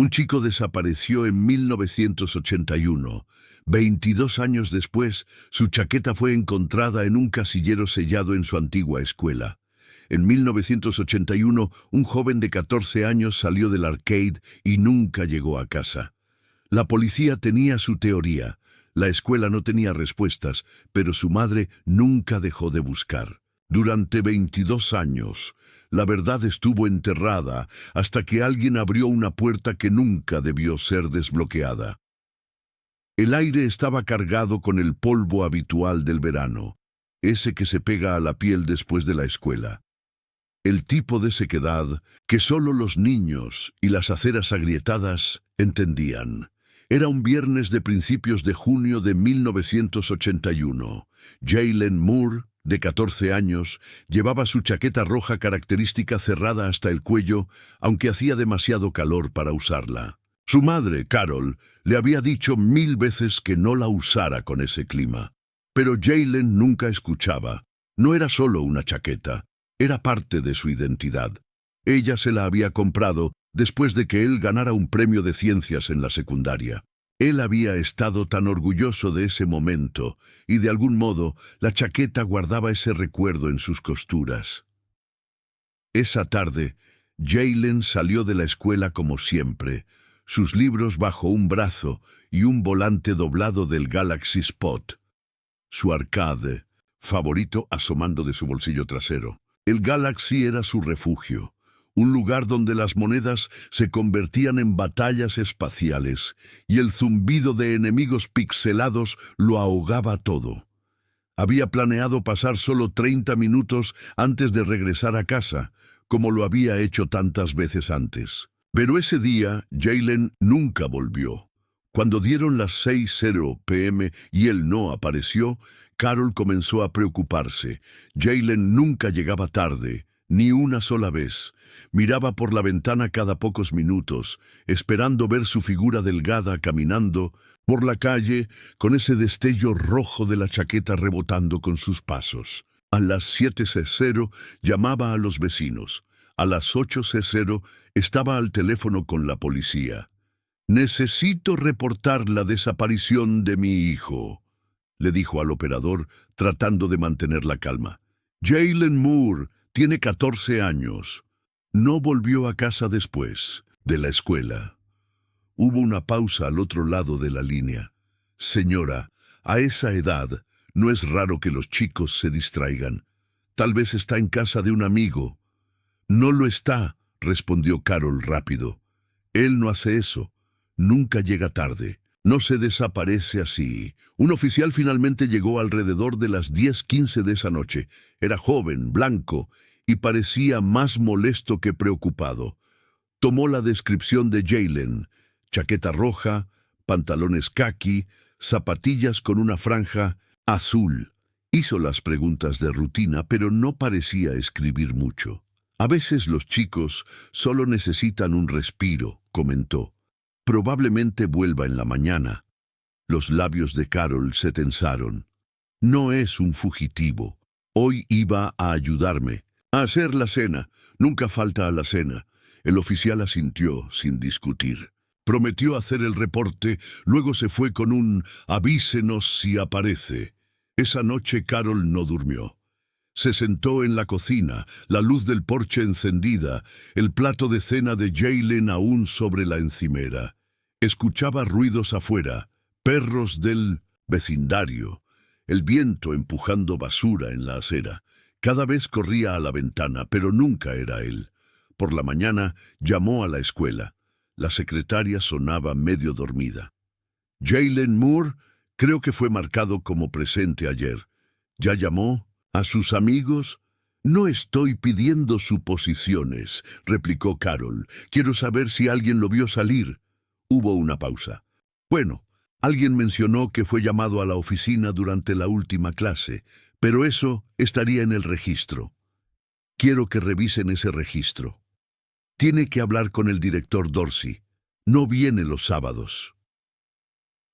Un chico desapareció en 1981. 22 años después, su chaqueta fue encontrada en un casillero sellado en su antigua escuela. En 1981, un joven de 14 años salió del arcade y nunca llegó a casa. La policía tenía su teoría. La escuela no tenía respuestas, pero su madre nunca dejó de buscar. Durante 22 años, la verdad estuvo enterrada hasta que alguien abrió una puerta que nunca debió ser desbloqueada. El aire estaba cargado con el polvo habitual del verano, ese que se pega a la piel después de la escuela. El tipo de sequedad que solo los niños y las aceras agrietadas entendían. Era un viernes de principios de junio de 1981. Jaylen Moore, de 14 años, llevaba su chaqueta roja característica cerrada hasta el cuello, aunque hacía demasiado calor para usarla. Su madre, Carol, le había dicho 1000 veces que no la usara con ese clima. Pero Jaylen nunca escuchaba. No era solo una chaqueta, era parte de su identidad. Ella se la había comprado después de que él ganara un premio de ciencias en la secundaria. Él había estado tan orgulloso de ese momento, y de algún modo la chaqueta guardaba ese recuerdo en sus costuras. Esa tarde, Jaylen salió de la escuela como siempre, sus libros bajo un brazo y un volante doblado del Galaxy Spot. Su arcade favorito asomando de su bolsillo trasero. El Galaxy era su refugio, un lugar donde las monedas se convertían en batallas espaciales y el zumbido de enemigos pixelados lo ahogaba todo. Había planeado pasar solo 30 minutos antes de regresar a casa, como lo había hecho tantas veces antes. Pero ese día, Jaylen nunca volvió. Cuando dieron las 6:00 p.m. y él no apareció, Carol comenzó a preocuparse. Jaylen nunca llegaba tarde, ni una sola vez. Miraba por la ventana cada pocos minutos, esperando ver su figura delgada caminando por la calle con ese destello rojo de la chaqueta rebotando con sus pasos. A las 7:00 llamaba a los vecinos. A las 8:00 estaba al teléfono con la policía. «Necesito reportar la desaparición de mi hijo», le dijo al operador, tratando de mantener la calma. «Jaylen Moore tiene 14 años. No volvió a casa después de la escuela». Hubo una pausa al otro lado de la línea. «Señora, a esa edad no es raro que los chicos se distraigan. Tal vez está en casa de un amigo». «No lo está», respondió Carol rápido. «Él no hace eso. Nunca llega tarde. No se desaparece así». Un oficial finalmente llegó alrededor de las 10:15 de esa noche. Era joven, blanco, y parecía más molesto que preocupado. Tomó la descripción de Jaylen: chaqueta roja, pantalones caqui, zapatillas con una franja azul. Hizo las preguntas de rutina, pero no parecía escribir mucho. «A veces los chicos solo necesitan un respiro», comentó. «Probablemente vuelva en la mañana». Los labios de Carol se tensaron. «No es un fugitivo. Hoy iba a ayudarme a hacer la cena. Nunca falta a la cena». El oficial asintió sin discutir. Prometió hacer el reporte, luego se fue con un «avísenos si aparece». Esa noche Carol no durmió. Se sentó en la cocina, la luz del porche encendida, el plato de cena de Jaylen aún sobre la encimera. Escuchaba ruidos afuera, perros del vecindario, el viento empujando basura en la acera. Cada vez corría a la ventana, pero nunca era él. Por la mañana llamó a la escuela. La secretaria sonaba medio dormida. «Jaylen Moore, creo que fue marcado como presente ayer. ¿Ya llamó a sus amigos?» «No estoy pidiendo suposiciones», replicó Carol. «Quiero saber si alguien lo vio salir». Hubo una pausa. «Bueno, alguien mencionó que fue llamado a la oficina durante la última clase, pero eso estaría en el registro. Quiero que revisen ese registro. Tiene que hablar con el director Dorsey. No viene los sábados».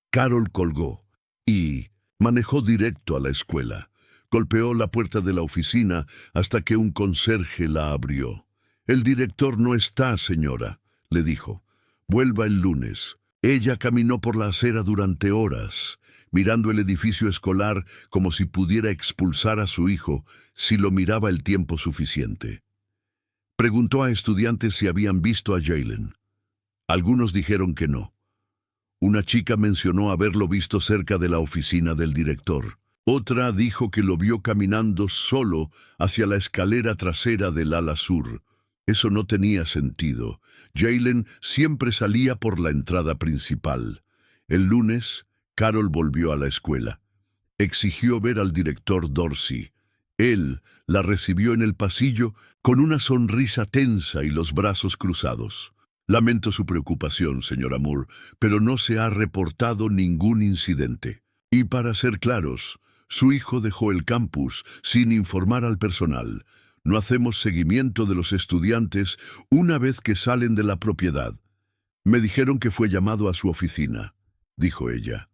Carol colgó y manejó directo a la escuela. Golpeó la puerta de la oficina hasta que un conserje la abrió. «El director no está, señora», le dijo. Vuelva el lunes. Ella caminó por la acera durante horas, mirando el edificio escolar como si pudiera expulsar a su hijo si lo miraba el tiempo suficiente. Preguntó a estudiantes si habían visto a Jaylen. Algunos dijeron que no. Una chica mencionó haberlo visto cerca de la oficina del director. Otra dijo que lo vio caminando solo hacia la escalera trasera del ala sur. Eso no tenía sentido. Jaylen siempre salía por la entrada principal. El lunes, Carol volvió a la escuela. Exigió ver al director Dorsey. Él la recibió en el pasillo con una sonrisa tensa y los brazos cruzados. Lamento su preocupación, señora Moore, pero no se ha reportado ningún incidente. Y para ser claros, su hijo dejó el campus sin informar al personal. No hacemos seguimiento de los estudiantes una vez que salen de la propiedad. Me dijeron que fue llamado a su oficina, dijo ella.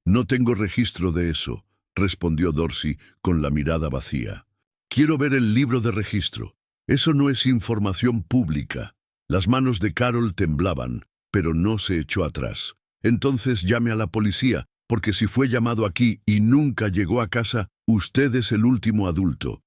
No tengo registro de eso, respondió Dorsey con la mirada vacía. Quiero ver el libro de registro. Eso no es información pública. Las manos de Carol temblaban, pero no se echó atrás. Entonces llame a la policía, porque si fue llamado aquí y nunca llegó a casa, usted es el último adulto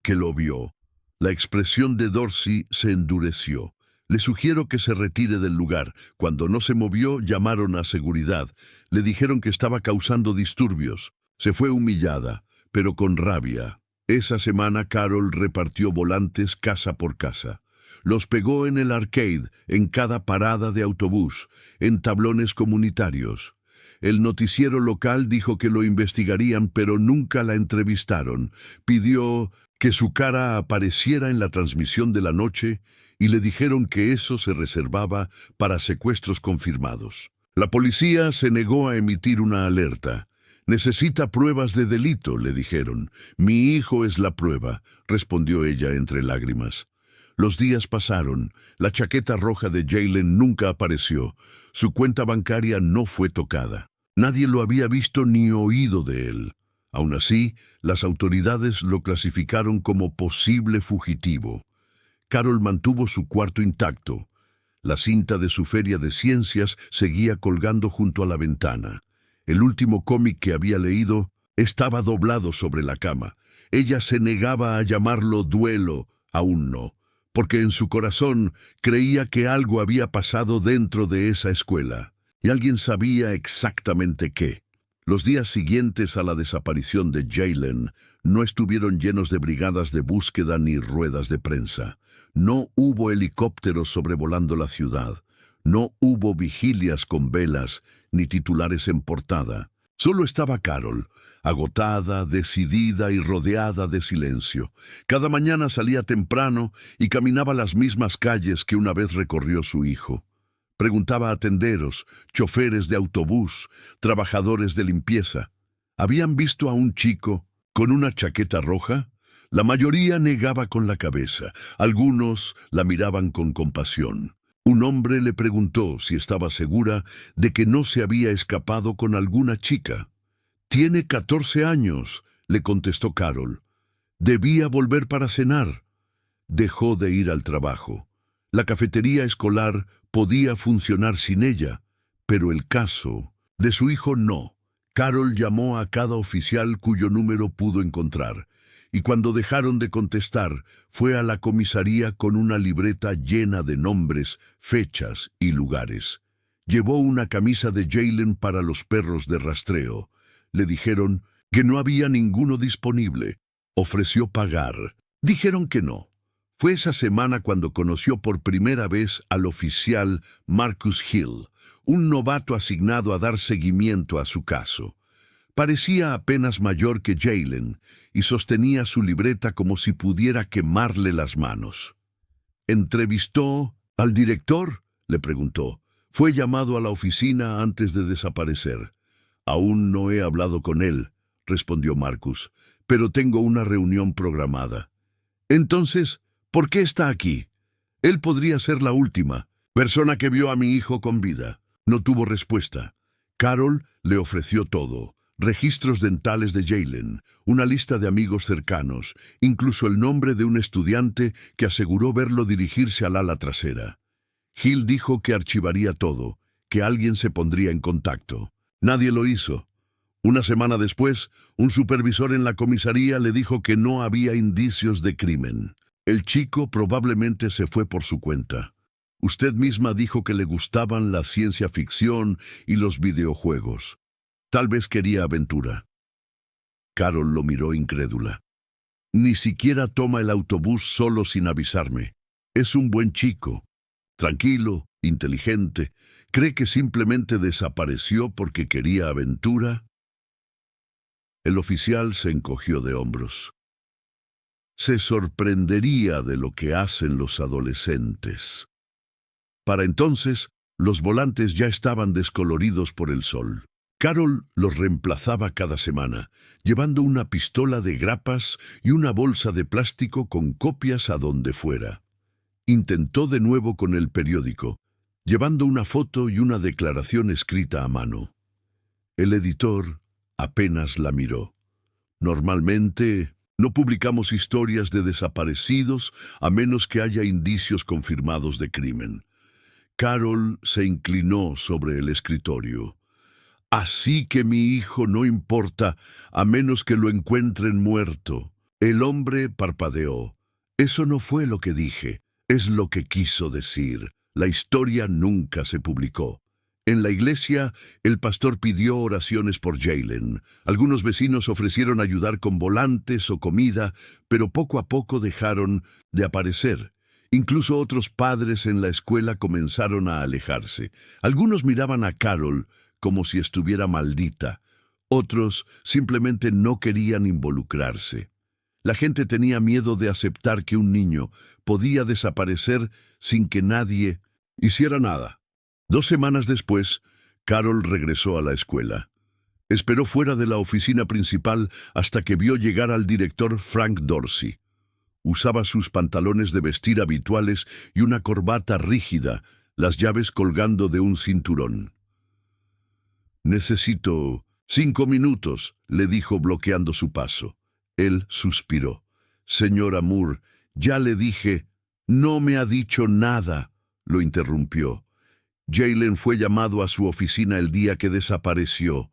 que lo vio. La expresión de Dorsey se endureció. Le sugiero que se retire del lugar. Cuando no se movió, llamaron a seguridad. Le dijeron que estaba causando disturbios. Se fue humillada, pero con rabia. Esa semana Carol repartió volantes casa por casa. Los pegó en el arcade, en cada parada de autobús, en tablones comunitarios. El noticiero local dijo que lo investigarían, pero nunca la entrevistaron. Pidió que su cara apareciera en la transmisión de la noche y le dijeron que eso se reservaba para secuestros confirmados. La policía se negó a emitir una alerta. Necesita pruebas de delito, le dijeron. Mi hijo es la prueba, respondió ella entre lágrimas. Los días pasaron. La chaqueta roja de Jaylen nunca apareció. Su cuenta bancaria no fue tocada. Nadie lo había visto ni oído de él. Aún así, las autoridades lo clasificaron como posible fugitivo. Carol mantuvo su cuarto intacto. La cinta de su feria de ciencias seguía colgando junto a la ventana. El último cómic que había leído estaba doblado sobre la cama. Ella se negaba a llamarlo duelo, aún no, porque en su corazón creía que algo había pasado dentro de esa escuela, y alguien sabía exactamente qué. Los días siguientes a la desaparición de Jaylen no estuvieron llenos de brigadas de búsqueda ni ruedas de prensa. No hubo helicópteros sobrevolando la ciudad. No hubo vigilias con velas ni titulares en portada. Solo estaba Carol, agotada, decidida y rodeada de silencio. Cada mañana salía temprano y caminaba las mismas calles que una vez recorrió su hijo. Preguntaba a tenderos, choferes de autobús, trabajadores de limpieza. ¿Habían visto a un chico con una chaqueta roja? La mayoría negaba con la cabeza. Algunos la miraban con compasión. Un hombre le preguntó si estaba segura de que no se había escapado con alguna chica. «Tiene 14 años», le contestó Carol. «Debía volver para cenar». Dejó de ir al trabajo. La cafetería escolar podía funcionar sin ella, pero el caso de su hijo no. Carol llamó a cada oficial cuyo número pudo encontrar, y cuando dejaron de contestar, fue a la comisaría con una libreta llena de nombres, fechas y lugares. Llevó una camisa de Jaylen para los perros de rastreo. Le dijeron que no había ninguno disponible. Ofreció pagar. Dijeron que no. Fue esa semana cuando conoció por primera vez al oficial Marcus Hill, un novato asignado a dar seguimiento a su caso. Parecía apenas mayor que Jaylen y sostenía su libreta como si pudiera quemarle las manos. «¿Entrevistó al director?», le preguntó. «Fue llamado a la oficina antes de desaparecer». «Aún no he hablado con él», respondió Marcus, «pero tengo una reunión programada». «Entonces, ¿por qué está aquí? Él podría ser la última persona que vio a mi hijo con vida». No tuvo respuesta. Carol le ofreció todo. Registros dentales de Jaylen, una lista de amigos cercanos, incluso el nombre de un estudiante que aseguró verlo dirigirse al ala trasera. Hill dijo que archivaría todo, que alguien se pondría en contacto. Nadie lo hizo. Una semana después, un supervisor en la comisaría le dijo que no había indicios de crimen. El chico probablemente se fue por su cuenta. Usted misma dijo que le gustaban la ciencia ficción y los videojuegos. Tal vez quería aventura. Carol lo miró incrédula. Ni siquiera toma el autobús solo sin avisarme. Es un buen chico. Tranquilo, inteligente. ¿Cree que simplemente desapareció porque quería aventura? El oficial se encogió de hombros. Se sorprendería de lo que hacen los adolescentes. Para entonces, los volantes ya estaban descoloridos por el sol. Carol los reemplazaba cada semana, llevando una pistola de grapas y una bolsa de plástico con copias a donde fuera. Intentó de nuevo con el periódico, llevando una foto y una declaración escrita a mano. El editor apenas la miró. Normalmente, no publicamos historias de desaparecidos a menos que haya indicios confirmados de crimen. Carol se inclinó sobre el escritorio. Así que mi hijo no importa a menos que lo encuentren muerto. El hombre parpadeó. Eso no fue lo que dije, es lo que quiso decir. La historia nunca se publicó. En la iglesia, el pastor pidió oraciones por Jaylen. Algunos vecinos ofrecieron ayudar con volantes o comida, pero poco a poco dejaron de aparecer. Incluso otros padres en la escuela comenzaron a alejarse. Algunos miraban a Carol como si estuviera maldita. Otros simplemente no querían involucrarse. La gente tenía miedo de aceptar que un niño podía desaparecer sin que nadie hiciera nada. 2 semanas después, Carol regresó a la escuela. Esperó fuera de la oficina principal hasta que vio llegar al director Frank Dorsey. Usaba sus pantalones de vestir habituales y una corbata rígida, las llaves colgando de un cinturón. «Necesito 5 minutos», le dijo bloqueando su paso. Él suspiró. «Señora Moore, ya le dije». «No me ha dicho nada», lo interrumpió. «Jaylen fue llamado a su oficina el día que desapareció.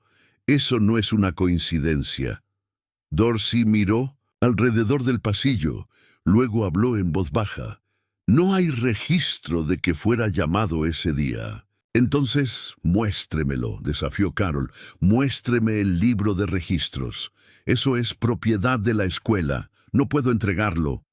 Eso no es una coincidencia». Dorsey miró alrededor del pasillo. Luego habló en voz baja. «No hay registro de que fuera llamado ese día». «Entonces, muéstremelo», desafió Carol. «Muéstreme el libro de registros. Eso es propiedad de la escuela. No puedo entregarlo».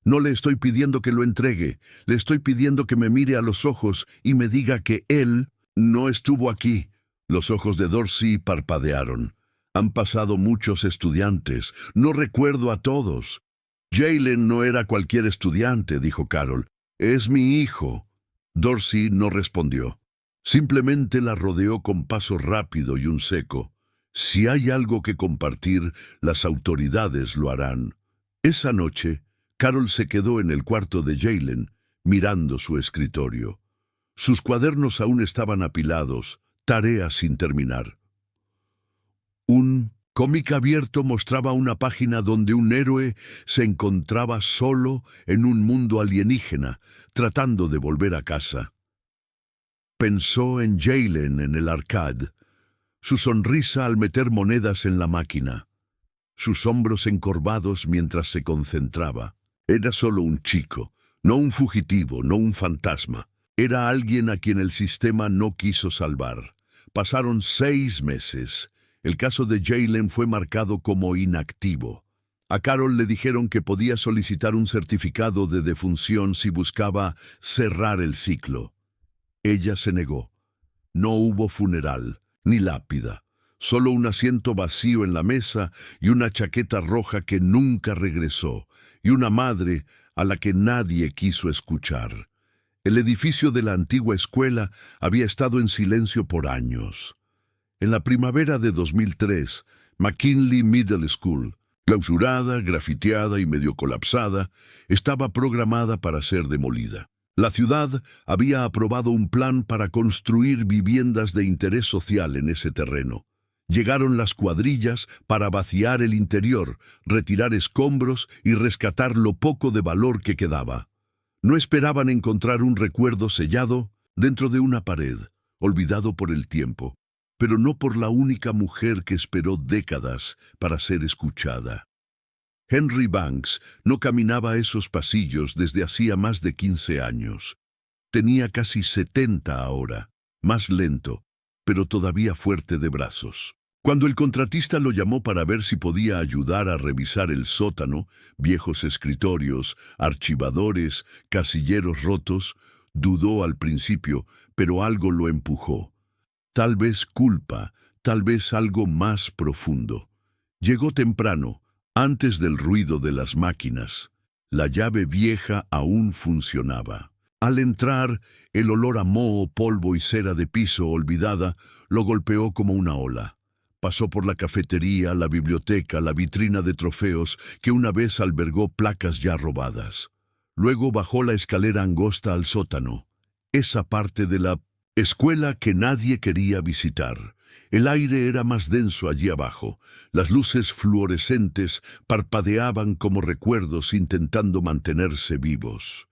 «No le estoy pidiendo que lo entregue. Le estoy pidiendo que me mire a los ojos y me diga que él no estuvo aquí». Los ojos de Dorsey parpadearon. «Han pasado muchos estudiantes. No recuerdo a todos». «Jaylen no era cualquier estudiante», dijo Carol. «Es mi hijo». Dorsey no respondió. Simplemente la rodeó con paso rápido y un seco. «Si hay algo que compartir, las autoridades lo harán». Esa noche, Carol se quedó en el cuarto de Jaylen, mirando su escritorio. Sus cuadernos aún estaban apilados, tareas sin terminar. Un cómic abierto mostraba una página donde un héroe se encontraba solo en un mundo alienígena, tratando de volver a casa. Pensó en Jaylen en el arcade, su sonrisa al meter monedas en la máquina, sus hombros encorvados mientras se concentraba. Era solo un chico, no un fugitivo, no un fantasma. Era alguien a quien el sistema no quiso salvar. Pasaron 6 meses. El caso de Jaylen fue marcado como inactivo. A Carol le dijeron que podía solicitar un certificado de defunción si buscaba cerrar el ciclo. Ella se negó. No hubo funeral, ni lápida. Solo un asiento vacío en la mesa y una chaqueta roja que nunca regresó, y una madre a la que nadie quiso escuchar. El edificio de la antigua escuela había estado en silencio por años. En la primavera de 2003, McKinley Middle School, clausurada, grafiteada y medio colapsada, estaba programada para ser demolida. La ciudad había aprobado un plan para construir viviendas de interés social en ese terreno. Llegaron las cuadrillas para vaciar el interior, retirar escombros y rescatar lo poco de valor que quedaba. No esperaban encontrar un recuerdo sellado dentro de una pared, olvidado por el tiempo, pero no por la única mujer que esperó décadas para ser escuchada. Henry Banks no caminaba esos pasillos desde hacía más de 15 años. Tenía casi 70 ahora, más lento, pero todavía fuerte de brazos. Cuando el contratista lo llamó para ver si podía ayudar a revisar el sótano, viejos escritorios, archivadores, casilleros rotos, dudó al principio, pero algo lo empujó. Tal vez culpa, tal vez algo más profundo. Llegó temprano, antes del ruido de las máquinas. La llave vieja aún funcionaba. Al entrar, el olor a moho, polvo y cera de piso olvidada lo golpeó como una ola. Pasó por la cafetería, la biblioteca, la vitrina de trofeos que una vez albergó placas ya robadas. Luego bajó la escalera angosta al sótano, esa parte de la escuela que nadie quería visitar. El aire era más denso allí abajo. Las luces fluorescentes parpadeaban como recuerdos intentando mantenerse vivos.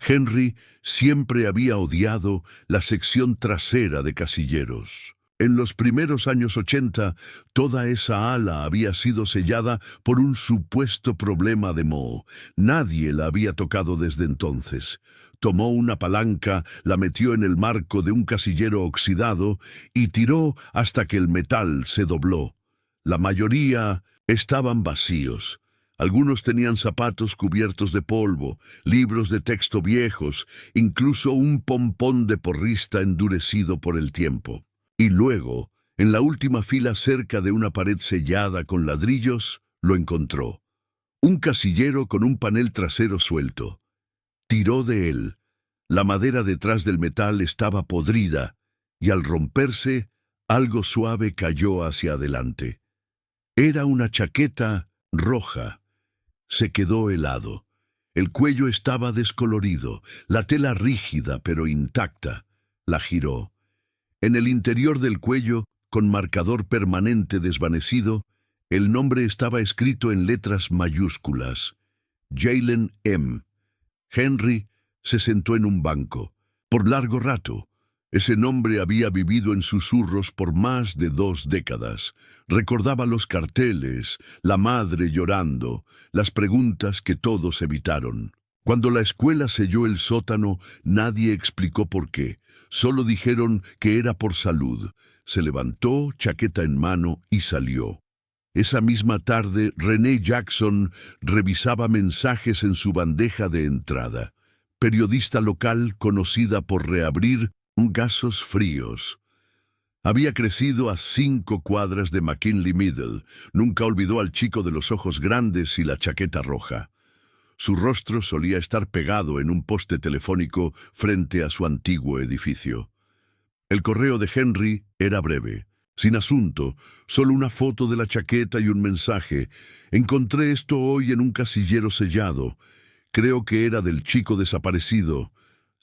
Henry siempre había odiado la sección trasera de casilleros. En los primeros años 80, toda esa ala había sido sellada por un supuesto problema de moho. Nadie la había tocado desde entonces. Tomó una palanca, la metió en el marco de un casillero oxidado y tiró hasta que el metal se dobló. La mayoría estaban vacíos. Algunos tenían zapatos cubiertos de polvo, libros de texto viejos, incluso un pompón de porrista endurecido por el tiempo. Y luego, en la última fila cerca de una pared sellada con ladrillos, lo encontró. Un casillero con un panel trasero suelto. Tiró de él. La madera detrás del metal estaba podrida, y al romperse, algo suave cayó hacia adelante. Era una chaqueta roja. Se quedó helado. El cuello estaba descolorido, la tela rígida pero intacta. La giró. En el interior del cuello, con marcador permanente desvanecido, el nombre estaba escrito en letras mayúsculas. Jaylen M. Henry se sentó en un banco. Por largo rato, ese nombre había vivido en susurros por más de 2 décadas. Recordaba los carteles, la madre llorando, las preguntas que todos evitaron. Cuando la escuela selló el sótano, nadie explicó por qué. Solo dijeron que era por salud. Se levantó, chaqueta en mano, y salió. Esa misma tarde, Renee Jackson revisaba mensajes en su bandeja de entrada. Periodista local conocida por reabrir Gasos Fríos. Había crecido a 5 cuadras de McKinley Middle. Nunca olvidó al chico de los ojos grandes y la chaqueta roja. Su rostro solía estar pegado en un poste telefónico frente a su antiguo edificio. El correo de Henry era breve, sin asunto, solo una foto de la chaqueta y un mensaje. Encontré esto hoy en un casillero sellado. Creo que era del chico desaparecido.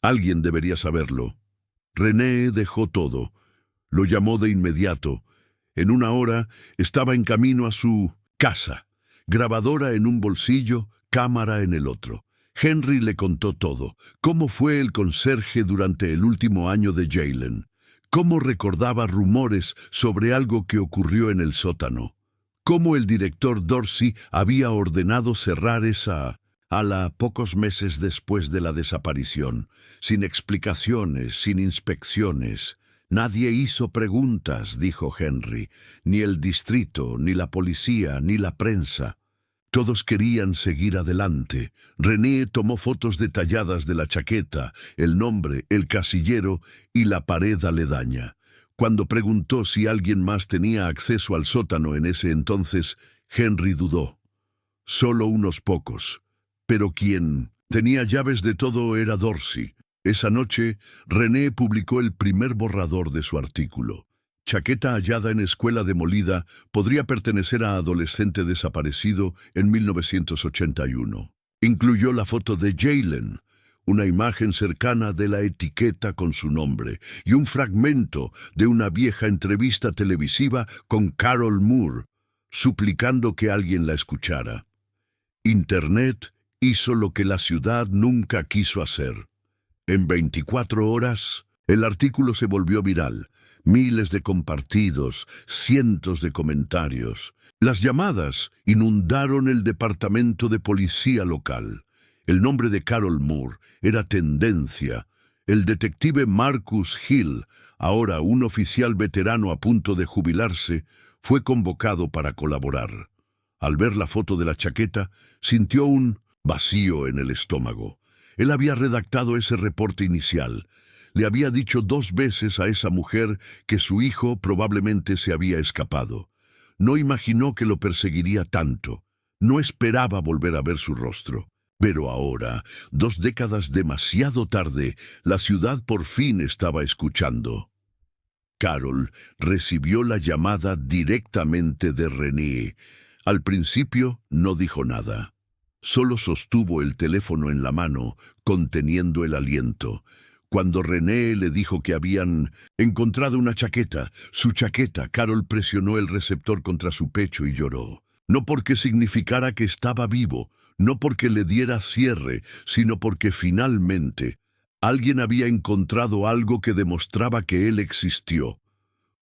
Alguien debería saberlo. René dejó todo. Lo llamó de inmediato. En 1 hora estaba en camino a su casa, grabadora en un bolsillo, cámara en el otro. Henry le contó todo, cómo fue el conserje durante el último año de Jaylen, cómo recordaba rumores sobre algo que ocurrió en el sótano, cómo el director Dorsey había ordenado cerrar esa ala pocos meses después de la desaparición, sin explicaciones, sin inspecciones. Nadie hizo preguntas, dijo Henry, ni el distrito, ni la policía, ni la prensa. Todos querían seguir adelante. René tomó fotos detalladas de la chaqueta, el nombre, el casillero y la pared aledaña. Cuando preguntó si alguien más tenía acceso al sótano en ese entonces, Henry dudó. Solo unos pocos. Pero quien tenía llaves de todo era Dorsey. Esa noche, René publicó el primer borrador de su artículo. Chaqueta hallada en escuela demolida podría pertenecer a adolescente desaparecido en 1981. Incluyó la foto de Jaylen, una imagen cercana de la etiqueta con su nombre y un fragmento de una vieja entrevista televisiva con Carol Moore, suplicando que alguien la escuchara. Internet hizo lo que la ciudad nunca quiso hacer. En 24 horas, el artículo se volvió viral. Miles de compartidos, cientos de comentarios. Las llamadas inundaron el departamento de policía local. El nombre de Carol Moore era tendencia. El detective Marcus Hill, ahora un oficial veterano a punto de jubilarse, fue convocado para colaborar. Al ver la foto de la chaqueta, sintió un vacío en el estómago. Él había redactado ese reporte inicial. Le había dicho 2 veces a esa mujer que su hijo probablemente se había escapado. No imaginó que lo perseguiría tanto. No esperaba volver a ver su rostro. Pero ahora, 2 décadas demasiado tarde, la ciudad por fin estaba escuchando. Carol recibió la llamada directamente de René. Al principio no dijo nada. Solo sostuvo el teléfono en la mano, conteniendo el aliento. Cuando René le dijo que habían encontrado una chaqueta, su chaqueta, Carol presionó el receptor contra su pecho y lloró. No porque significara que estaba vivo, no porque le diera cierre, sino porque finalmente alguien había encontrado algo que demostraba que él existió.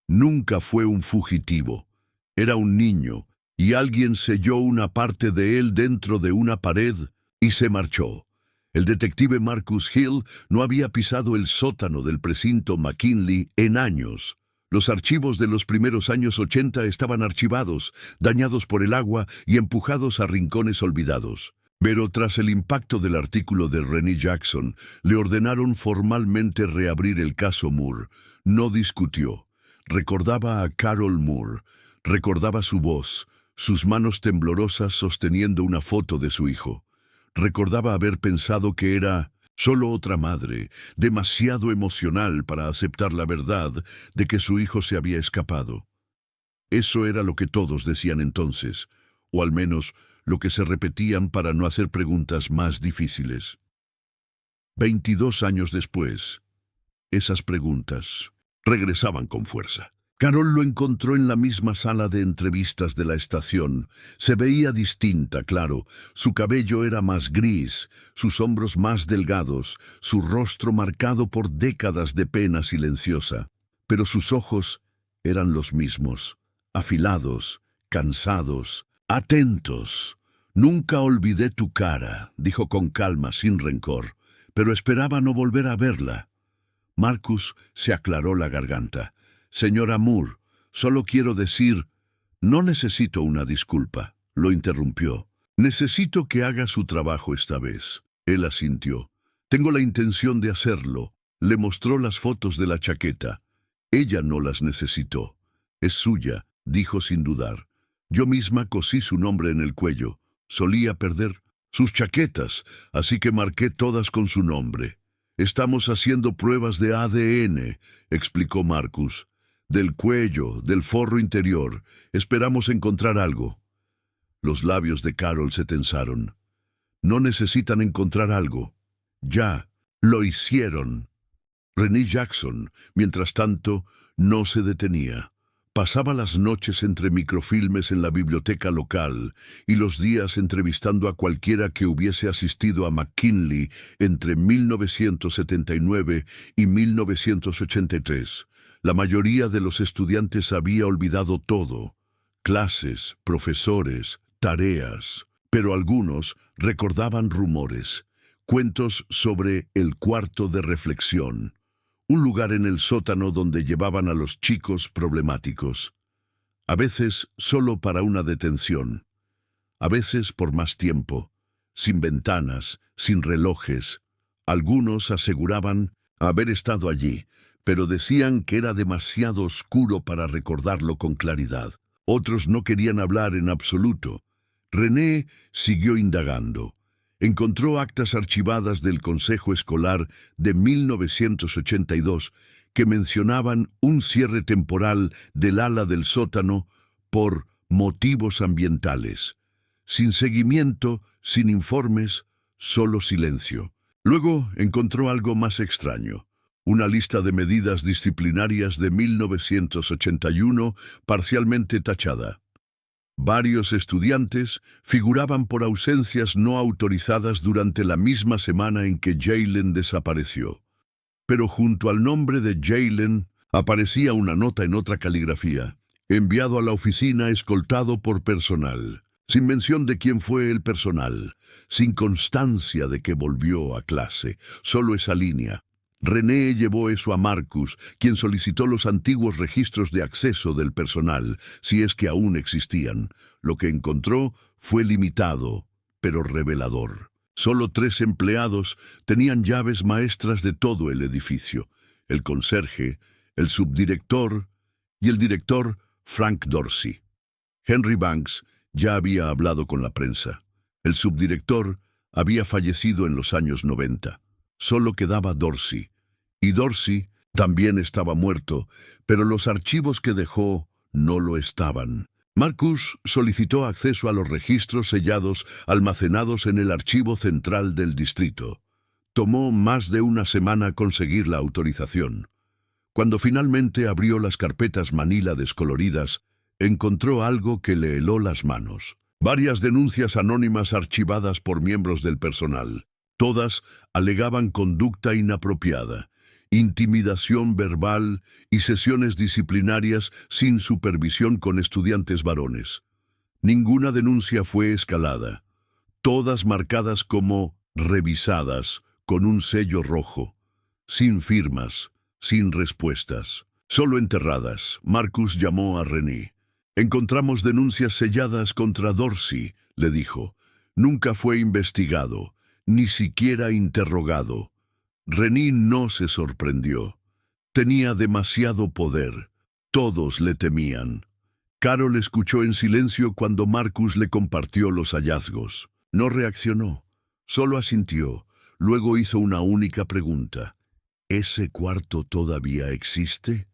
Nunca fue un fugitivo. Era un niño, y alguien selló una parte de él dentro de una pared y se marchó. El detective Marcus Hill no había pisado el sótano del precinto McKinley en años. Los archivos de los primeros años 80 estaban archivados, dañados por el agua y empujados a rincones olvidados. Pero tras el impacto del artículo de René Jackson, le ordenaron formalmente reabrir el caso Moore. No discutió. Recordaba a Carol Moore. Recordaba su voz, sus manos temblorosas sosteniendo una foto de su hijo. Recordaba haber pensado que era solo otra madre, demasiado emocional para aceptar la verdad de que su hijo se había escapado. Eso era lo que todos decían entonces, o al menos lo que se repetían para no hacer preguntas más difíciles. 22 años después, esas preguntas regresaban con fuerza. Carol lo encontró en la misma sala de entrevistas de la estación. Se veía distinta, claro. Su cabello era más gris, sus hombros más delgados, su rostro marcado por décadas de pena silenciosa. Pero sus ojos eran los mismos, afilados, cansados, atentos. «Nunca olvidé tu cara», dijo con calma, sin rencor, pero esperaba no volver a verla. Marcus se aclaró la garganta. «Señora Moore, solo quiero decir, no necesito una disculpa», lo interrumpió. «Necesito que haga su trabajo esta vez». Él asintió. «Tengo la intención de hacerlo». Le mostró las fotos de la chaqueta. Ella no las necesitó. «Es suya», dijo sin dudar. «Yo misma cosí su nombre en el cuello. Solía perder sus chaquetas, así que marqué todas con su nombre». «Estamos haciendo pruebas de ADN», explicó Marcus. «Del cuello, del forro interior. Esperamos encontrar algo». Los labios de Carol se tensaron. «No necesitan encontrar algo. Ya, lo hicieron». René Jackson, mientras tanto, no se detenía. Pasaba las noches entre microfilmes en la biblioteca local y los días entrevistando a cualquiera que hubiese asistido a McKinley entre 1979 y 1983. La mayoría de los estudiantes había olvidado todo: clases, profesores, tareas. Pero algunos recordaban rumores, cuentos sobre el cuarto de reflexión, un lugar en el sótano donde llevaban a los chicos problemáticos. A veces solo para una detención, a veces por más tiempo, sin ventanas, sin relojes. Algunos aseguraban haber estado allí, pero decían que era demasiado oscuro para recordarlo con claridad. Otros no querían hablar en absoluto. René siguió indagando. Encontró actas archivadas del Consejo Escolar de 1982 que mencionaban un cierre temporal del ala del sótano por motivos ambientales. Sin seguimiento, sin informes, solo silencio. Luego encontró algo más extraño: una lista de medidas disciplinarias de 1981 parcialmente tachada. Varios estudiantes figuraban por ausencias no autorizadas durante la misma semana en que Jaylen desapareció. Pero junto al nombre de Jaylen aparecía una nota en otra caligrafía: enviado a la oficina escoltado por personal, sin mención de quién fue el personal, sin constancia de que volvió a clase, solo esa línea. René llevó eso a Marcus, quien solicitó los antiguos registros de acceso del personal, si es que aún existían. Lo que encontró fue limitado, pero revelador. Solo 3 empleados tenían llaves maestras de todo el edificio: el conserje, el subdirector y el director Frank Dorsey. Henry Banks ya había hablado con la prensa. El subdirector había fallecido en los años 90. Solo quedaba Dorsey. Y Dorsey también estaba muerto, pero los archivos que dejó no lo estaban. Marcus solicitó acceso a los registros sellados almacenados en el archivo central del distrito. Tomó más de una semana conseguir la autorización. Cuando finalmente abrió las carpetas manila descoloridas, encontró algo que le heló las manos. Varias denuncias anónimas archivadas por miembros del personal. Todas alegaban conducta inapropiada, intimidación verbal y sesiones disciplinarias sin supervisión con estudiantes varones. Ninguna denuncia fue escalada. Todas marcadas como revisadas con un sello rojo, sin firmas, sin respuestas, solo enterradas. Marcus llamó a René. Encontramos denuncias selladas contra Dorsey, le dijo. Nunca fue investigado, ni siquiera interrogado. René no se sorprendió. Tenía demasiado poder. Todos le temían. Carol escuchó en silencio cuando Marcus le compartió los hallazgos. No reaccionó, solo asintió. Luego hizo una única pregunta. ¿Ese cuarto todavía existe?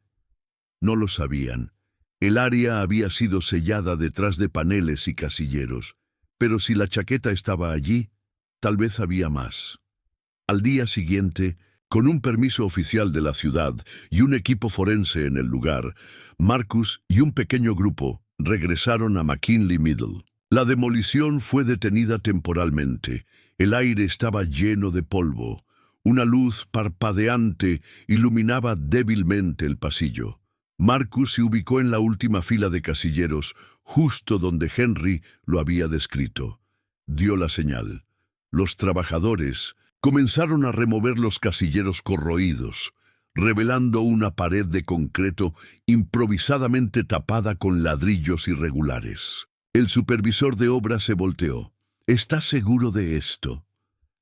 No lo sabían. El área había sido sellada detrás de paneles y casilleros, pero si la chaqueta estaba allí, tal vez había más. Al día siguiente, con un permiso oficial de la ciudad y un equipo forense en el lugar, Marcus y un pequeño grupo regresaron a McKinley Middle. La demolición fue detenida temporalmente. El aire estaba lleno de polvo. Una luz parpadeante iluminaba débilmente el pasillo. Marcus se ubicó en la última fila de casilleros, justo donde Henry lo había descrito. Dio la señal. Los trabajadores comenzaron a remover los casilleros corroídos, revelando una pared de concreto improvisadamente tapada con ladrillos irregulares. El supervisor de obras se volteó. ¿Estás seguro de esto?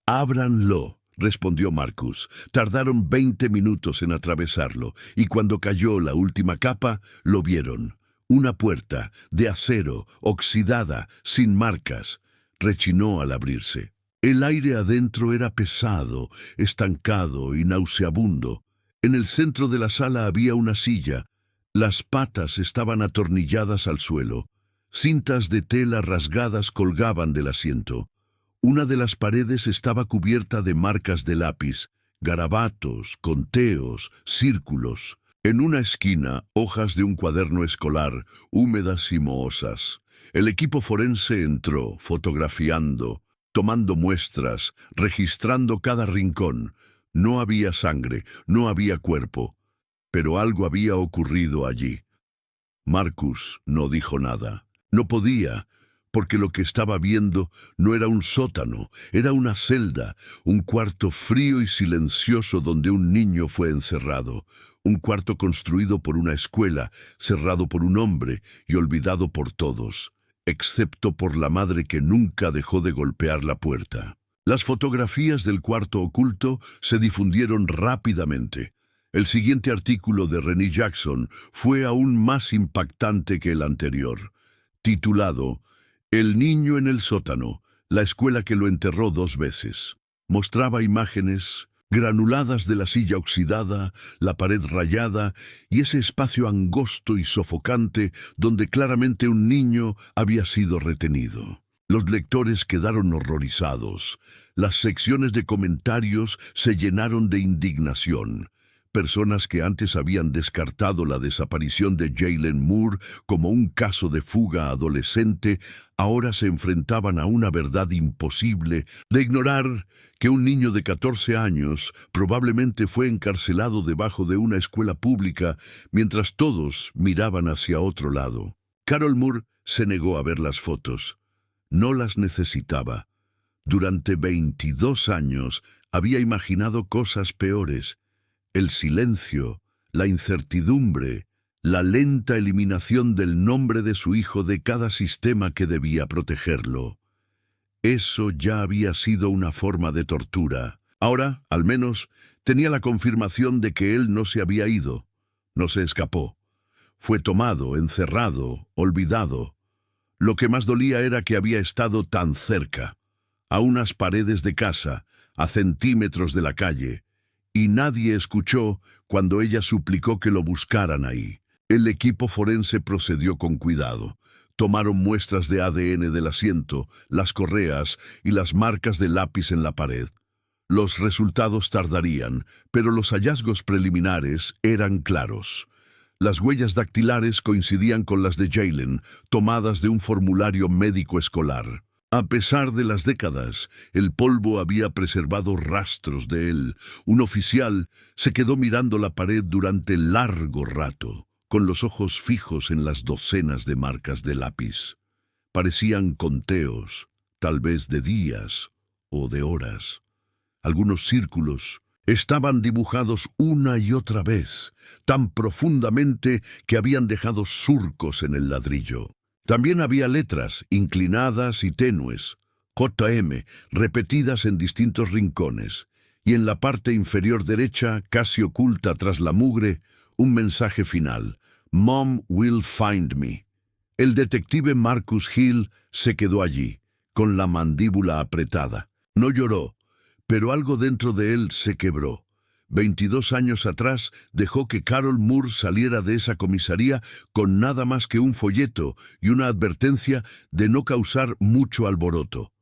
Ábranlo, respondió Marcus. Tardaron 20 minutos en atravesarlo, y cuando cayó la última capa, lo vieron. Una puerta, de acero, oxidada, sin marcas, rechinó al abrirse. El aire adentro era pesado, estancado y nauseabundo. En el centro de la sala había una silla. Las patas estaban atornilladas al suelo. Cintas de tela rasgadas colgaban del asiento. Una de las paredes estaba cubierta de marcas de lápiz, garabatos, conteos, círculos. En una esquina, hojas de un cuaderno escolar, húmedas y mohosas. El equipo forense entró, fotografiando, tomando muestras, registrando cada rincón. No había sangre, no había cuerpo, pero algo había ocurrido allí. Marcus no dijo nada. No podía, porque lo que estaba viendo no era un sótano, era una celda, un cuarto frío y silencioso donde un niño fue encerrado, un cuarto construido por una escuela, cerrado por un hombre y olvidado por todos, excepto por la madre que nunca dejó de golpear la puerta. Las fotografías del cuarto oculto se difundieron rápidamente. El siguiente artículo de René Jackson fue aún más impactante que el anterior, titulado El niño en el sótano, la escuela que lo enterró 2 veces. Mostraba imágenes granuladas de la silla oxidada, la pared rayada y ese espacio angosto y sofocante donde claramente un niño había sido retenido. Los lectores quedaron horrorizados. Las secciones de comentarios se llenaron de indignación. Personas que antes habían descartado la desaparición de Jaylen Moore como un caso de fuga adolescente, ahora se enfrentaban a una verdad imposible de ignorar: que un niño de 14 años probablemente fue encarcelado debajo de una escuela pública mientras todos miraban hacia otro lado. Carol Moore se negó a ver las fotos. No las necesitaba. Durante 22 años había imaginado cosas peores. El silencio, la incertidumbre, la lenta eliminación del nombre de su hijo de cada sistema que debía protegerlo. Eso ya había sido una forma de tortura. Ahora, al menos, tenía la confirmación de que él no se había ido. No se escapó. Fue tomado, encerrado, olvidado. Lo que más dolía era que había estado tan cerca, a unas paredes de casa, a centímetros de la calle, y nadie escuchó cuando ella suplicó que lo buscaran ahí. El equipo forense procedió con cuidado. Tomaron muestras de ADN del asiento, las correas y las marcas de lápiz en la pared. Los resultados tardarían, pero los hallazgos preliminares eran claros. Las huellas dactilares coincidían con las de Jaylen, tomadas de un formulario médico escolar. A pesar de las décadas, el polvo había preservado rastros de él. Un oficial se quedó mirando la pared durante largo rato, con los ojos fijos en las docenas de marcas de lápiz. Parecían conteos, tal vez de días o de horas. Algunos círculos estaban dibujados una y otra vez, tan profundamente que habían dejado surcos en el ladrillo. También había letras, inclinadas y tenues, JM, repetidas en distintos rincones, y en la parte inferior derecha, casi oculta tras la mugre, un mensaje final: Mom will find me. El detective Marcus Hill se quedó allí, con la mandíbula apretada. No lloró, pero algo dentro de él se quebró. 22 años atrás dejó que Carol Moore saliera de esa comisaría con nada más que un folleto y una advertencia de no causar mucho alboroto.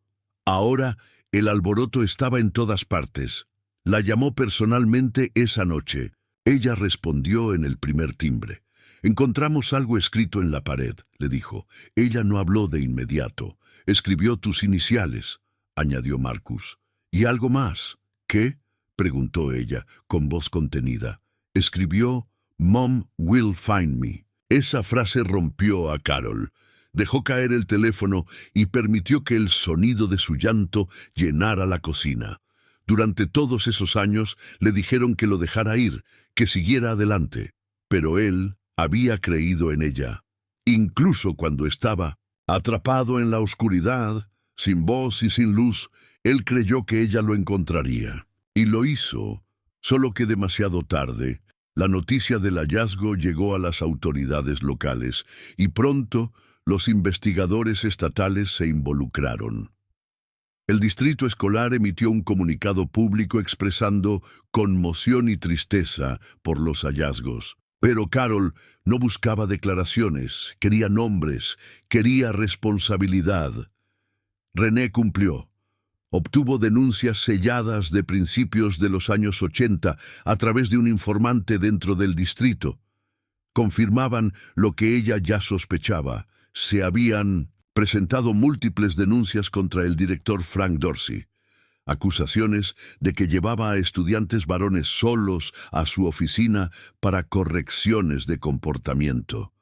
Ahora el alboroto estaba en todas partes. La llamó personalmente esa noche. Ella respondió en el primer timbre. «Encontramos algo escrito en la pared», le dijo. Ella no habló de inmediato. «Escribió tus iniciales», añadió Marcus. «¿Y algo más?» «¿Qué?», preguntó ella, con voz contenida. Escribió: «Mom will find me». Esa frase rompió a Carol. Dejó caer el teléfono y permitió que el sonido de su llanto llenara la cocina. Durante todos esos años le dijeron que lo dejara ir, que siguiera adelante. Pero él había creído en ella. Incluso cuando estaba atrapado en la oscuridad, sin voz y sin luz, él creyó que ella lo encontraría. Y lo hizo, solo que demasiado tarde. La noticia del hallazgo llegó a las autoridades locales, y pronto los investigadores estatales se involucraron. El distrito escolar emitió un comunicado público expresando conmoción y tristeza por los hallazgos. Pero Carol no buscaba declaraciones, quería nombres, quería responsabilidad. René cumplió. Obtuvo denuncias selladas de principios de los años 80 a través de un informante dentro del distrito. Confirmaban lo que ella ya sospechaba. Se habían presentado múltiples denuncias contra el director Frank Dorsey. Acusaciones de que llevaba a estudiantes varones solos a su oficina para correcciones de comportamiento,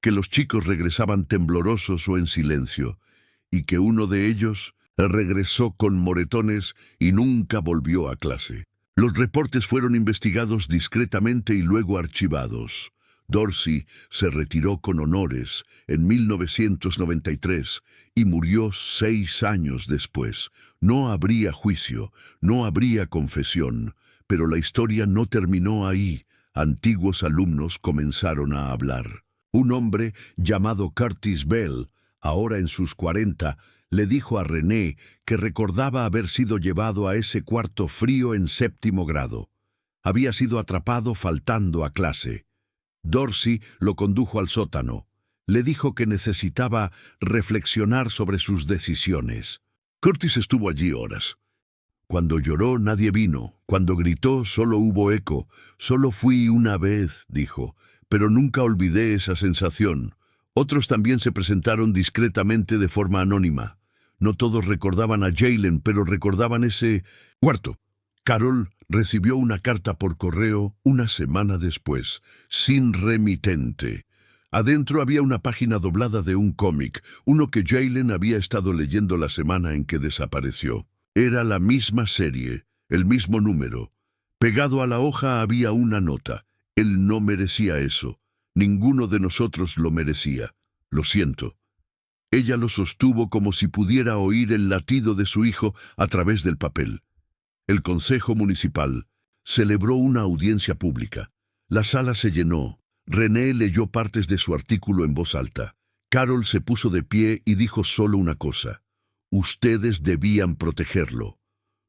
que los chicos regresaban temblorosos o en silencio, y que uno de ellos regresó con moretones y nunca volvió a clase. Los reportes fueron investigados discretamente y luego archivados. Dorsey se retiró con honores en 1993 y murió 6 años después. No habría juicio, no habría confesión, pero la historia no terminó ahí. Antiguos alumnos comenzaron a hablar. Un hombre llamado Curtis Bell, ahora en sus 40, le dijo a René que recordaba haber sido llevado a ese cuarto frío en 7º grado. Había sido atrapado faltando a clase. Dorsey lo condujo al sótano. Le dijo que necesitaba reflexionar sobre sus decisiones. Curtis estuvo allí horas. Cuando lloró nadie vino, cuando gritó solo hubo eco. Solo fui una vez, dijo, pero nunca olvidé esa sensación. Otros también se presentaron discretamente de forma anónima. No todos recordaban a Jaylen, pero recordaban ese cuarto. Carol recibió una carta por correo una semana después, sin remitente. Adentro había una página doblada de un cómic, uno que Jaylen había estado leyendo la semana en que desapareció. Era la misma serie, el mismo número. Pegado a la hoja había una nota. Él no merecía eso. Ninguno de nosotros lo merecía. Lo siento. Ella lo sostuvo como si pudiera oír el latido de su hijo a través del papel. El Consejo Municipal celebró una audiencia pública. La sala se llenó. René leyó partes de su artículo en voz alta. Carol se puso de pie y dijo solo una cosa. Ustedes debían protegerlo.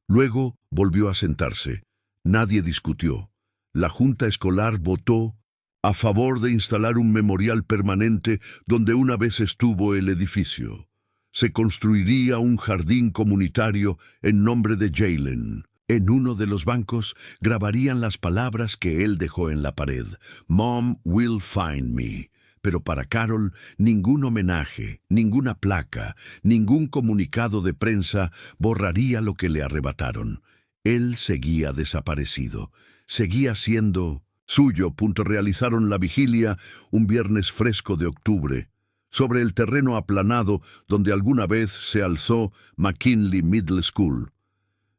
Luego volvió a sentarse. Nadie discutió. La Junta Escolar votó a favor de instalar un memorial permanente donde una vez estuvo el edificio. Se construiría un jardín comunitario en nombre de Jaylen. En uno de los bancos grabarían las palabras que él dejó en la pared. Mom will find me. Pero para Carol, ningún homenaje, ninguna placa, ningún comunicado de prensa borraría lo que le arrebataron. Él seguía desaparecido. Seguía siendo suyo. Realizaron la vigilia un viernes fresco de octubre, sobre el terreno aplanado donde alguna vez se alzó McKinley Middle School.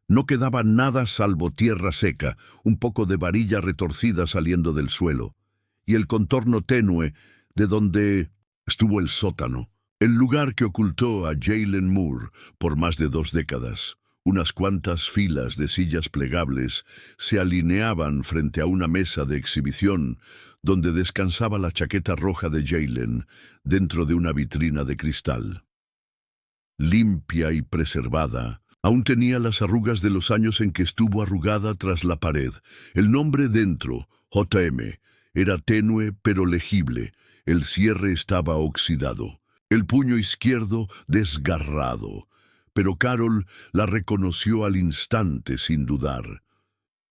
No quedaba nada salvo tierra seca, un poco de varilla retorcida saliendo del suelo, y el contorno tenue de donde estuvo el sótano, el lugar que ocultó a Jaylen Moore por más de 2 décadas. Unas cuantas filas de sillas plegables se alineaban frente a una mesa de exhibición donde descansaba la chaqueta roja de Jaylen dentro de una vitrina de cristal. Limpia y preservada, aún tenía las arrugas de los años en que estuvo arrugada tras la pared. El nombre dentro, JM, era tenue pero legible. El cierre estaba oxidado, el puño izquierdo desgarrado, pero Carol la reconoció al instante sin dudar.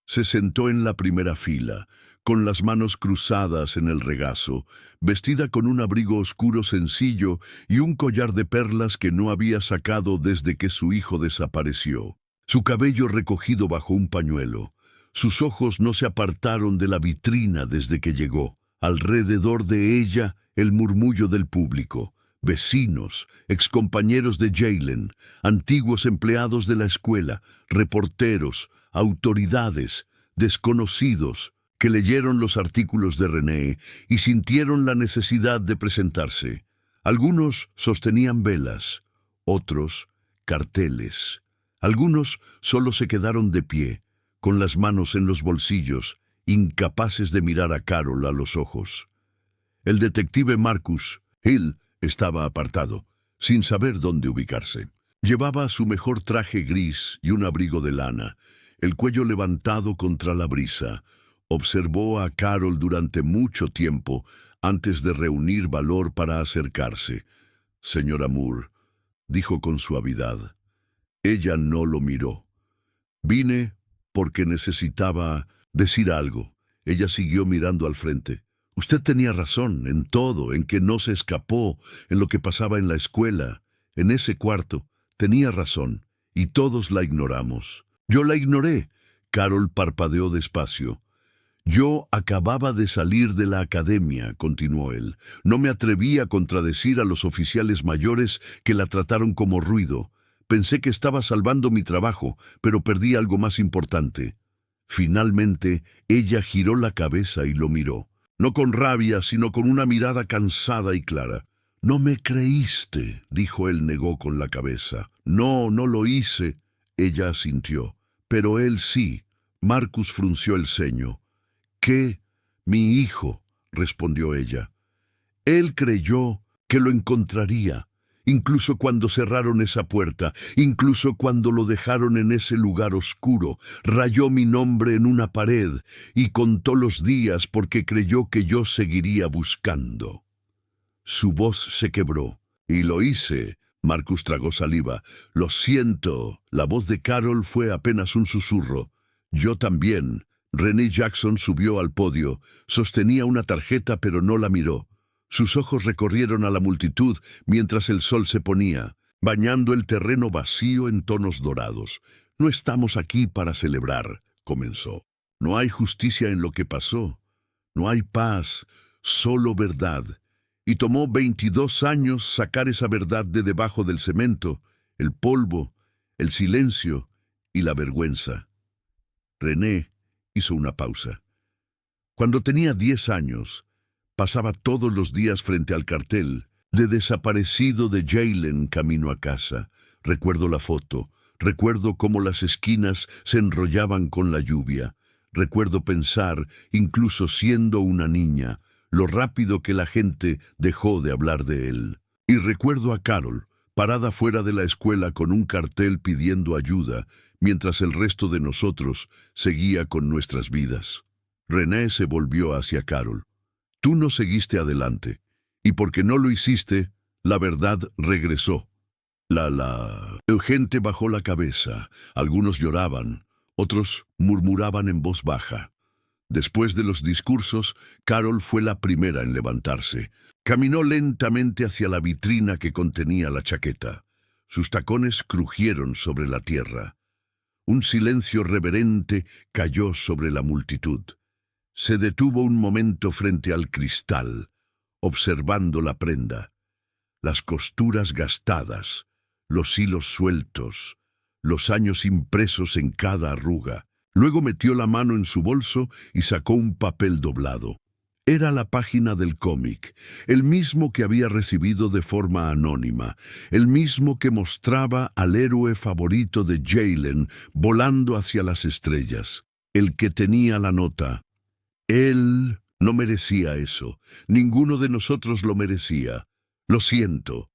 Se sentó en la primera fila, con las manos cruzadas en el regazo, vestida con un abrigo oscuro sencillo y un collar de perlas que no había sacado desde que su hijo desapareció. Su cabello recogido bajo un pañuelo. Sus ojos no se apartaron de la vitrina desde que llegó. Alrededor de ella, el murmullo del público. Vecinos, excompañeros de Jaylen, antiguos empleados de la escuela, reporteros, autoridades, desconocidos, que leyeron los artículos de René y sintieron la necesidad de presentarse. Algunos sostenían velas, otros carteles. Algunos solo se quedaron de pie, con las manos en los bolsillos, incapaces de mirar a Carol a los ojos. El detective Marcus Hill estaba apartado, sin saber dónde ubicarse. Llevaba su mejor traje gris y un abrigo de lana, el cuello levantado contra la brisa. Observó a Carol durante mucho tiempo antes de reunir valor para acercarse. «Señora Moore», dijo con suavidad. Ella no lo miró. «Vine porque necesitaba decir algo». Ella siguió mirando al frente. «Usted tenía razón en todo, en que no se escapó, en lo que pasaba en la escuela, en ese cuarto. Tenía razón, y todos la ignoramos». «Yo la ignoré». Carol parpadeó despacio. «Yo acababa de salir de la academia», continuó él. «No me atreví a contradecir a los oficiales mayores que la trataron como ruido. Pensé que estaba salvando mi trabajo, pero perdí algo más importante». Finalmente, ella giró la cabeza y lo miró. No con rabia, sino con una mirada cansada y clara. «No me creíste», dijo él. Negó con la cabeza. «No, no lo hice». Ella asintió. «Pero él sí». Marcus frunció el ceño. «¿Qué? Mi hijo», respondió ella. «Él creyó que lo encontraría, incluso cuando cerraron esa puerta, incluso cuando lo dejaron en ese lugar oscuro. Rayó mi nombre en una pared y contó los días porque creyó que yo seguiría buscando». Su voz se quebró. «Y lo hice Marcus tragó saliva. «Lo siento». La voz de Carol fue apenas un susurro. «Yo también». René Jackson subió al podio. Sostenía una tarjeta pero no la miró. Sus ojos recorrieron a la multitud mientras el sol se ponía, bañando el terreno vacío en tonos dorados. «No estamos aquí para celebrar», comenzó. «No hay justicia en lo que pasó. No hay paz, solo verdad». Y tomó 22 años sacar esa verdad de debajo del cemento, el polvo, el silencio y la vergüenza. René hizo una pausa. Cuando tenía 10 años, pasaba todos los días frente al cartel de desaparecido de Jaylen camino a casa. Recuerdo la foto, recuerdo cómo las esquinas se enrollaban con la lluvia. Recuerdo pensar, incluso siendo una niña, lo rápido que la gente dejó de hablar de él. Y recuerdo a Carol, parada fuera de la escuela con un cartel pidiendo ayuda, mientras el resto de nosotros seguía con nuestras vidas. René se volvió hacia Carol. «Tú no seguiste adelante, y porque no lo hiciste, la verdad regresó». La gente bajó la cabeza, algunos lloraban, otros murmuraban en voz baja. Después de los discursos, Carol fue la primera en levantarse. Caminó lentamente hacia la vitrina que contenía la chaqueta. Sus tacones crujieron sobre la tierra. Un silencio reverente cayó sobre la multitud. Se detuvo un momento frente al cristal, observando la prenda. Las costuras gastadas, los hilos sueltos, los años impresos en cada arruga. Luego metió la mano en su bolso y sacó un papel doblado. Era la página del cómic, el mismo que había recibido de forma anónima, el mismo que mostraba al héroe favorito de Jaylen volando hacia las estrellas, el que tenía la nota. Él no merecía eso, ninguno de nosotros lo merecía. Lo siento.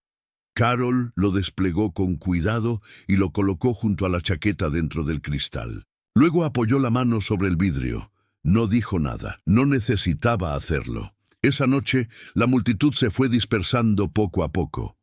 Carol lo desplegó con cuidado y lo colocó junto a la chaqueta dentro del cristal. Luego apoyó la mano sobre el vidrio. No dijo nada, no necesitaba hacerlo. Esa noche, la multitud se fue dispersando poco a poco.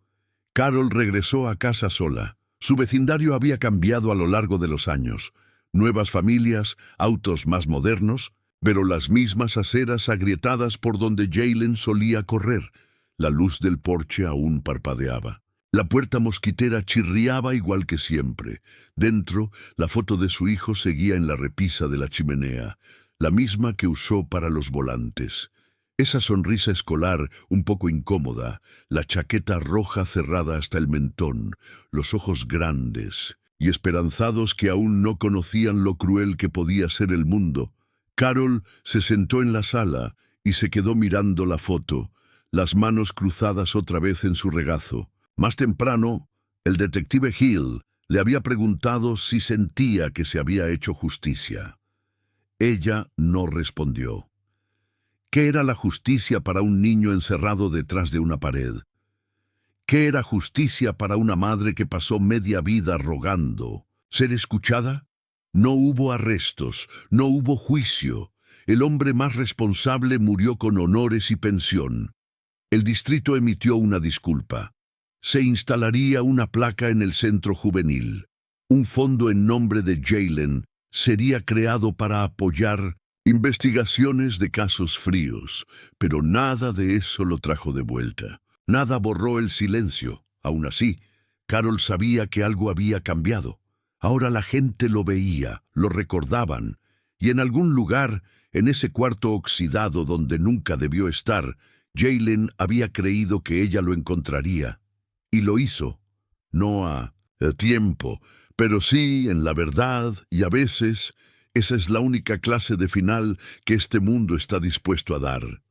Carol regresó a casa sola. Su vecindario había cambiado a lo largo de los años. Nuevas familias, autos más modernos, pero las mismas aceras agrietadas por donde Jaylen solía correr. La luz del porche aún parpadeaba. La puerta mosquitera chirriaba igual que siempre. Dentro, la foto de su hijo seguía en la repisa de la chimenea, la misma que usó para los volantes. Esa sonrisa escolar, un poco incómoda, la chaqueta roja cerrada hasta el mentón, los ojos grandes y esperanzados que aún no conocían lo cruel que podía ser el mundo. Carol se sentó en la sala y se quedó mirando la foto, las manos cruzadas otra vez en su regazo. Más temprano, el detective Hill le había preguntado si sentía que se había hecho justicia. Ella no respondió. ¿Qué era la justicia para un niño encerrado detrás de una pared? ¿Qué era justicia para una madre que pasó media vida rogando ser escuchada? No hubo arrestos, no hubo juicio. El hombre más responsable murió con honores y pensión. El distrito emitió una disculpa. Se instalaría una placa en el centro juvenil. Un fondo en nombre de Jaylen sería creado para apoyar investigaciones de casos fríos, pero nada de eso lo trajo de vuelta. Nada borró el silencio. Aún así, Carol sabía que algo había cambiado. Ahora la gente lo veía, lo recordaban, y en algún lugar, en ese cuarto oxidado donde nunca debió estar, Jaylen había creído que ella lo encontraría. Y lo hizo, no a tiempo, pero sí en la verdad, y a veces esa es la única clase de final que este mundo está dispuesto a dar.